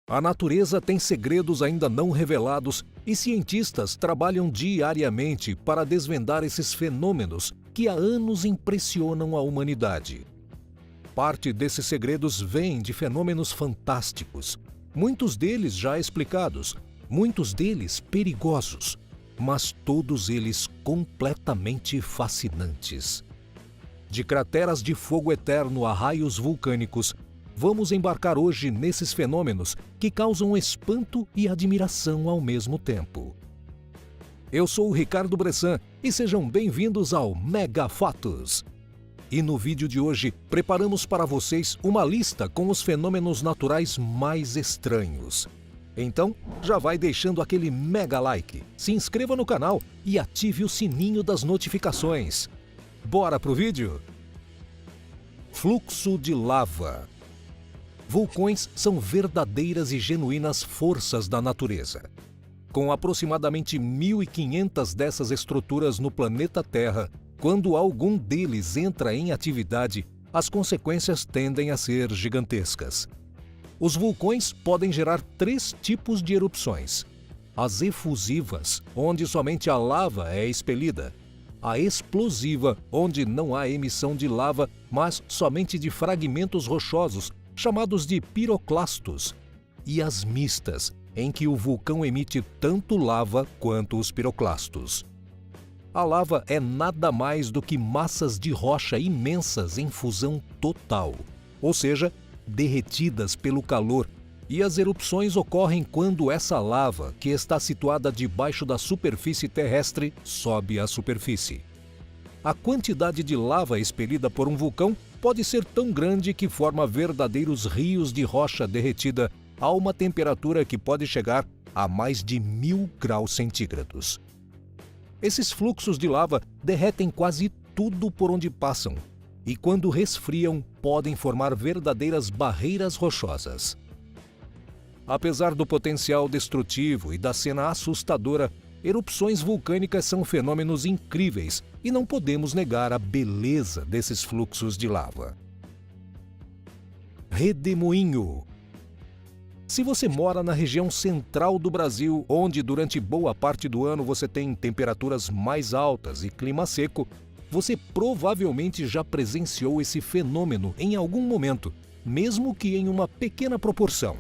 A natureza tem segredos ainda não revelados e cientistas trabalham diariamente para desvendar esses fenômenos que há anos impressionam a humanidade. Parte desses segredos vem de fenômenos fantásticos, muitos deles já explicados, muitos deles perigosos, mas todos eles completamente fascinantes. De crateras de fogo eterno a raios vulcânicos, vamos embarcar hoje nesses fenômenos que causam espanto e admiração ao mesmo tempo. Eu sou o Ricardo Bressan e sejam bem-vindos ao Mega Fatos. E no vídeo de hoje, preparamos para vocês uma lista com os fenômenos naturais mais estranhos. Então, já vai deixando aquele mega like, se inscreva no canal e ative o sininho das notificações. Bora pro vídeo? Fluxo de lava. Vulcões são verdadeiras e genuínas forças da natureza. Com aproximadamente 1.500 dessas estruturas no planeta Terra, quando algum deles entra em atividade, as consequências tendem a ser gigantescas. Os vulcões podem gerar 3 tipos de erupções: as efusivas, onde somente a lava é expelida; a explosiva, onde não há emissão de lava, mas somente de fragmentos rochosos, chamados de piroclastos; e as mistas, em que o vulcão emite tanto lava quanto os piroclastos. A lava é nada mais do que massas de rocha imensas em fusão total, ou seja, derretidas pelo calor, e as erupções ocorrem quando essa lava, que está situada debaixo da superfície terrestre, sobe à superfície. A quantidade de lava expelida por um vulcão pode ser tão grande que forma verdadeiros rios de rocha derretida a uma temperatura que pode chegar a mais de 1000 graus centígrados. Esses fluxos de lava derretem quase tudo por onde passam e, quando resfriam, podem formar verdadeiras barreiras rochosas. Apesar do potencial destrutivo e da cena assustadora, erupções vulcânicas são fenômenos incríveis e não podemos negar a beleza desses fluxos de lava. Redemoinho. Se você mora na região central do Brasil, onde durante boa parte do ano você tem temperaturas mais altas e clima seco, você provavelmente já presenciou esse fenômeno em algum momento, mesmo que em uma pequena proporção.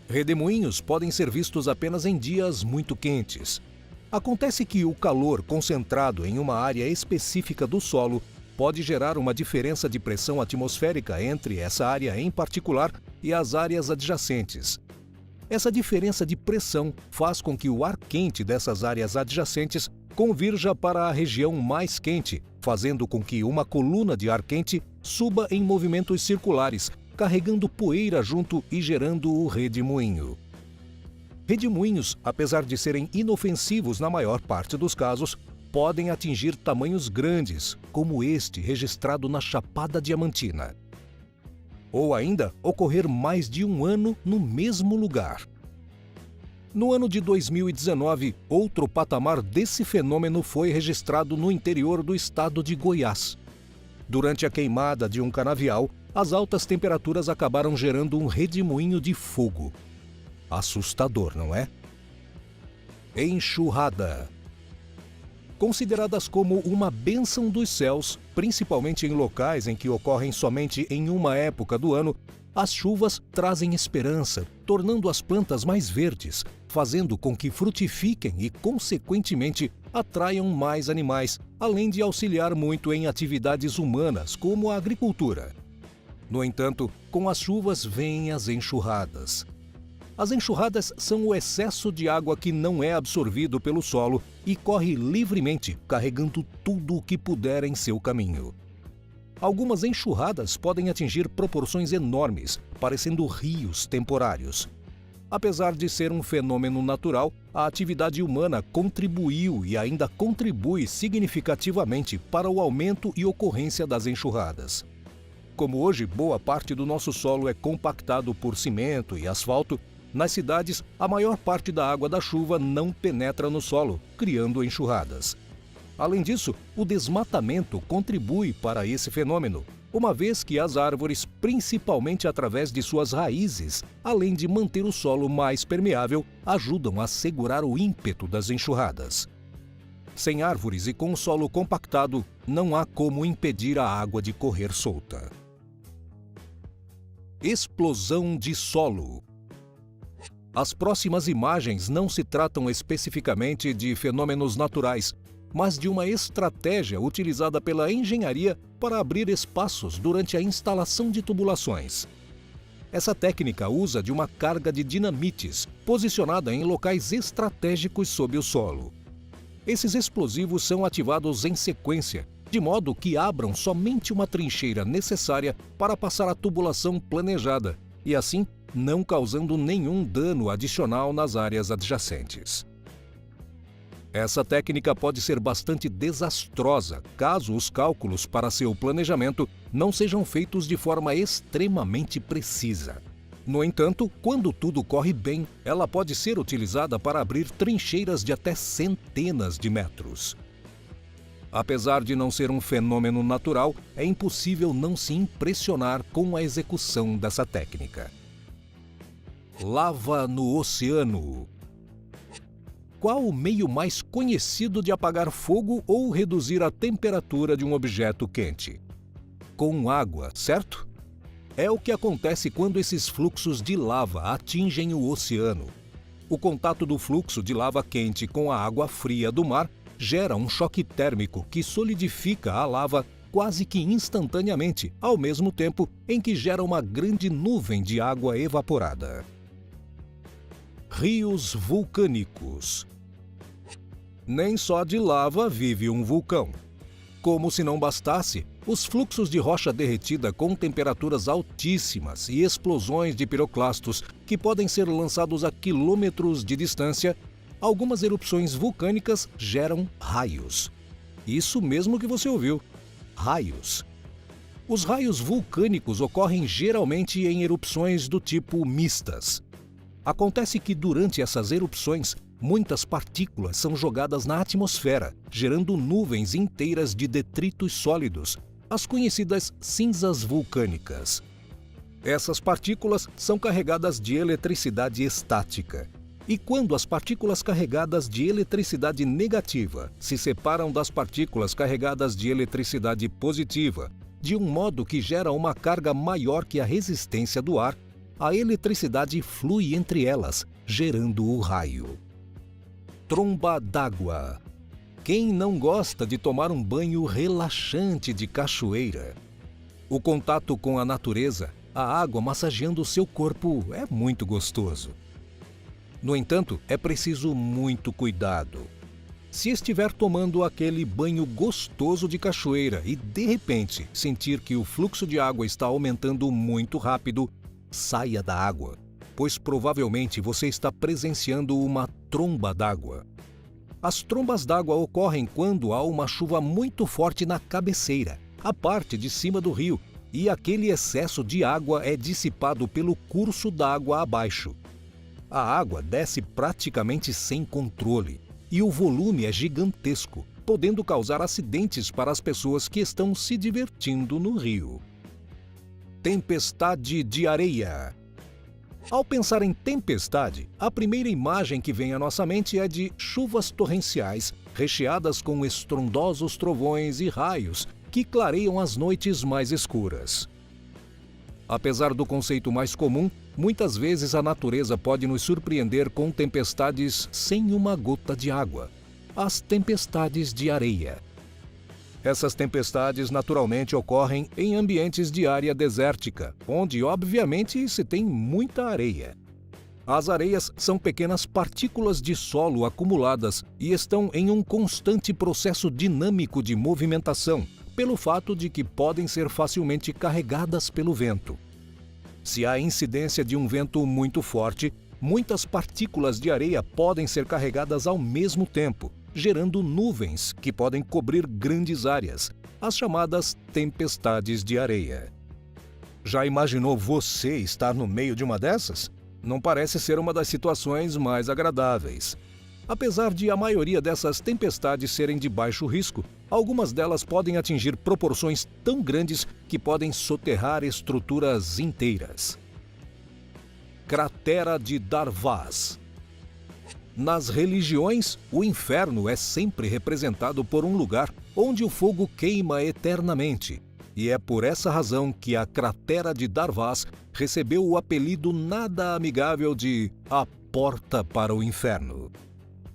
Redemoinhos podem ser vistos apenas em dias muito quentes. Acontece que o calor concentrado em uma área específica do solo pode gerar uma diferença de pressão atmosférica entre essa área em particular e as áreas adjacentes. Essa diferença de pressão faz com que o ar quente dessas áreas adjacentes convirja para a região mais quente, fazendo com que uma coluna de ar quente suba em movimentos circulares, carregando poeira junto e gerando o redemoinho. Redemoinhos, apesar de serem inofensivos na maior parte dos casos, podem atingir tamanhos grandes, como este registrado na Chapada Diamantina. Ou ainda ocorrer mais de um ano no mesmo lugar. No ano de 2019, outro patamar desse fenômeno foi registrado no interior do estado de Goiás. Durante a queimada de um canavial, as altas temperaturas acabaram gerando um redemoinho de fogo. Assustador, não é? Enxurrada. Consideradas como uma bênção dos céus, principalmente em locais em que ocorrem somente em uma época do ano, as chuvas trazem esperança, tornando as plantas mais verdes, fazendo com que frutifiquem e, consequentemente, atraiam mais animais, além de auxiliar muito em atividades humanas, como a agricultura. No entanto, com as chuvas vêm as enxurradas. As enxurradas são o excesso de água que não é absorvido pelo solo e corre livremente, carregando tudo o que puder em seu caminho. Algumas enxurradas podem atingir proporções enormes, parecendo rios temporários. Apesar de ser um fenômeno natural, a atividade humana contribuiu e ainda contribui significativamente para o aumento e ocorrência das enxurradas. Como hoje boa parte do nosso solo é compactado por cimento e asfalto, nas cidades a maior parte da água da chuva não penetra no solo, criando enxurradas. Além disso, o desmatamento contribui para esse fenômeno, uma vez que as árvores, principalmente através de suas raízes, além de manter o solo mais permeável, ajudam a segurar o ímpeto das enxurradas. Sem árvores e com o solo compactado, não há como impedir a água de correr solta. Explosão de solo. As próximas imagens não se tratam especificamente de fenômenos naturais, mas de uma estratégia utilizada pela engenharia para abrir espaços durante a instalação de tubulações. Essa técnica usa de uma carga de dinamites posicionada em locais estratégicos sob o solo. Esses explosivos são ativados em sequência, de modo que abram somente uma trincheira necessária para passar a tubulação planejada e, assim, não causando nenhum dano adicional nas áreas adjacentes. Essa técnica pode ser bastante desastrosa caso os cálculos para seu planejamento não sejam feitos de forma extremamente precisa. No entanto, quando tudo corre bem, ela pode ser utilizada para abrir trincheiras de até centenas de metros. Apesar de não ser um fenômeno natural, é impossível não se impressionar com a execução dessa técnica. Lava no oceano. Qual o meio mais conhecido de apagar fogo ou reduzir a temperatura de um objeto quente? Com água, certo? É o que acontece quando esses fluxos de lava atingem o oceano. O contato do fluxo de lava quente com a água fria do mar gera um choque térmico que solidifica a lava quase que instantaneamente, ao mesmo tempo em que gera uma grande nuvem de água evaporada. Rios vulcânicos. Nem só de lava vive um vulcão. Como se não bastasse, os fluxos de rocha derretida com temperaturas altíssimas e explosões de piroclastos que podem ser lançados a quilômetros de distância, algumas erupções vulcânicas geram raios. Isso mesmo que você ouviu, raios. Os raios vulcânicos ocorrem geralmente em erupções do tipo mistas. Acontece que durante essas erupções, muitas partículas são jogadas na atmosfera, gerando nuvens inteiras de detritos sólidos, as conhecidas cinzas vulcânicas. Essas partículas são carregadas de eletricidade estática. E quando as partículas carregadas de eletricidade negativa se separam das partículas carregadas de eletricidade positiva, de um modo que gera uma carga maior que a resistência do ar, a eletricidade flui entre elas, gerando o raio. Tromba d'água. Quem não gosta de tomar um banho relaxante de cachoeira? O contato com a natureza, a água massageando o seu corpo, é muito gostoso. No entanto, é preciso muito cuidado. Se estiver tomando aquele banho gostoso de cachoeira e, de repente, sentir que o fluxo de água está aumentando muito rápido, saia da água, pois provavelmente você está presenciando uma tromba d'água. As trombas d'água ocorrem quando há uma chuva muito forte na cabeceira, a parte de cima do rio, e aquele excesso de água é dissipado pelo curso d'água abaixo. A água desce praticamente sem controle e o volume é gigantesco, podendo causar acidentes para as pessoas que estão se divertindo no rio. Tempestade de areia. Ao pensar em tempestade, a primeira imagem que vem à nossa mente é de chuvas torrenciais, recheadas com estrondosos trovões e raios que clareiam as noites mais escuras. Apesar do conceito mais comum, muitas vezes a natureza pode nos surpreender com tempestades sem uma gota de água. As tempestades de areia. Essas tempestades naturalmente ocorrem em ambientes de área desértica, onde obviamente se tem muita areia. As areias são pequenas partículas de solo acumuladas e estão em um constante processo dinâmico de movimentação, pelo fato de que podem ser facilmente carregadas pelo vento. Se há incidência de um vento muito forte, muitas partículas de areia podem ser carregadas ao mesmo tempo, gerando nuvens que podem cobrir grandes áreas, as chamadas tempestades de areia. Já imaginou você estar no meio de uma dessas? Não parece ser uma das situações mais agradáveis. Apesar de a maioria dessas tempestades serem de baixo risco, algumas delas podem atingir proporções tão grandes que podem soterrar estruturas inteiras. Cratera de Darvaz. Nas religiões, o inferno é sempre representado por um lugar onde o fogo queima eternamente. E é por essa razão que a cratera de Darvaz recebeu o apelido nada amigável de a Porta para o Inferno.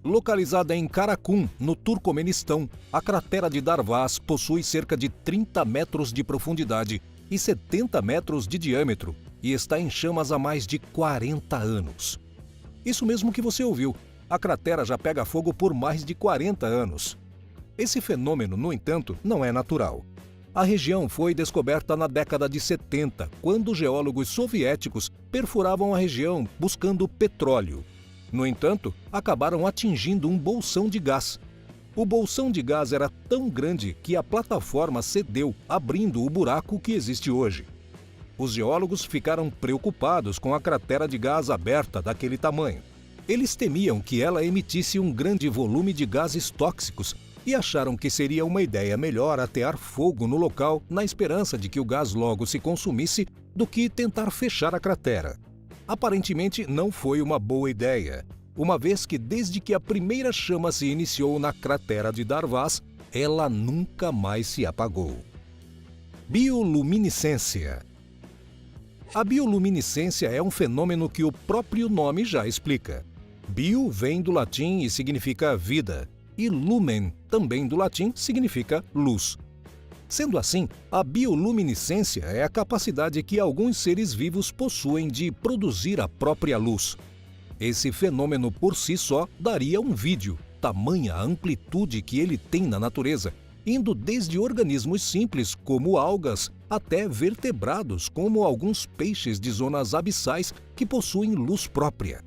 Localizada em Karakum, no Turcomenistão, a cratera de Darvaz possui cerca de 30 metros de profundidade e 70 metros de diâmetro e está em chamas há mais de 40 anos. Isso mesmo que você ouviu, a cratera já pega fogo por mais de 40 anos. Esse fenômeno, no entanto, não é natural. A região foi descoberta na década de 70, quando geólogos soviéticos perfuravam a região buscando petróleo. No entanto, acabaram atingindo um bolsão de gás. O bolsão de gás era tão grande que a plataforma cedeu, abrindo o buraco que existe hoje. Os geólogos ficaram preocupados com a cratera de gás aberta daquele tamanho. Eles temiam que ela emitisse um grande volume de gases tóxicos e acharam que seria uma ideia melhor atear fogo no local na esperança de que o gás logo se consumisse do que tentar fechar a cratera. Aparentemente não foi uma boa ideia, uma vez que desde que a primeira chama se iniciou na cratera de Darvaz, ela nunca mais se apagou. Bioluminescência. A bioluminescência é um fenômeno que o próprio nome já explica. Bio vem do latim e significa vida, e lumen, também do latim, significa luz. Sendo assim, a bioluminescência é a capacidade que alguns seres vivos possuem de produzir a própria luz. Esse fenômeno por si só daria um vídeo, tamanha a amplitude que ele tem na natureza, indo desde organismos simples como algas até vertebrados como alguns peixes de zonas abissais que possuem luz própria.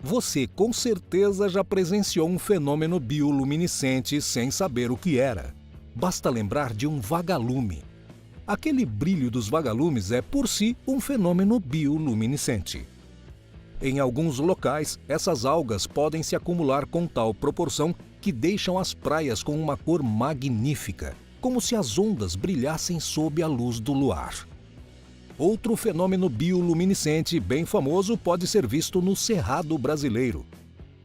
Você com certeza já presenciou um fenômeno bioluminescente sem saber o que era. Basta lembrar de um vagalume. Aquele brilho dos vagalumes é, por si, um fenômeno bioluminescente. Em alguns locais, essas algas podem se acumular com tal proporção que deixam as praias com uma cor magnífica, como se as ondas brilhassem sob a luz do luar. Outro fenômeno bioluminescente bem famoso pode ser visto no Cerrado brasileiro.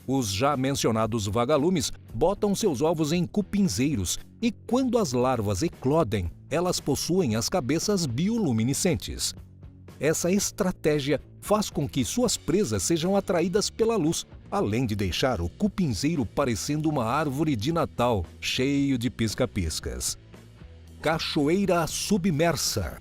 Os já mencionados vagalumes botam seus ovos em cupinzeiros e, quando as larvas eclodem, elas possuem as cabeças bioluminescentes. Essa estratégia faz com que suas presas sejam atraídas pela luz, além de deixar o cupinzeiro parecendo uma árvore de Natal, cheio de pisca-piscas. Cachoeira submersa.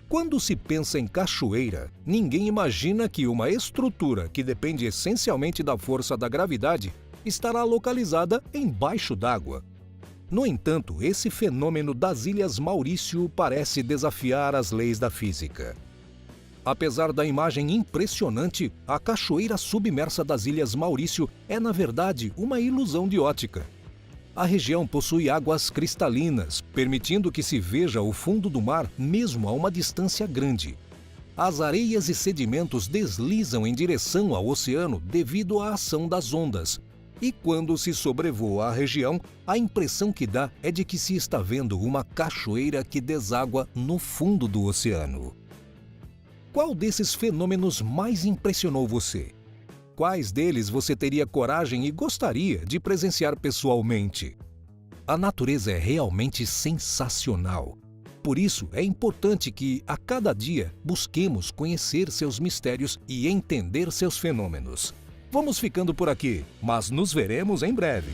Quando se pensa em cachoeira, ninguém imagina que uma estrutura que depende essencialmente da força da gravidade estará localizada embaixo d'água. No entanto, esse fenômeno das Ilhas Maurício parece desafiar as leis da física. Apesar da imagem impressionante, a cachoeira submersa das Ilhas Maurício é, na verdade, uma ilusão de ótica. A região possui águas cristalinas, permitindo que se veja o fundo do mar mesmo a uma distância grande. As areias e sedimentos deslizam em direção ao oceano devido à ação das ondas. E quando se sobrevoa a região, a impressão que dá é de que se está vendo uma cachoeira que deságua no fundo do oceano. Qual desses fenômenos mais impressionou você? Quais deles você teria coragem e gostaria de presenciar pessoalmente? A natureza é realmente sensacional. Por isso, é importante que, a cada dia, busquemos conhecer seus mistérios e entender seus fenômenos. Vamos ficando por aqui, mas nos veremos em breve.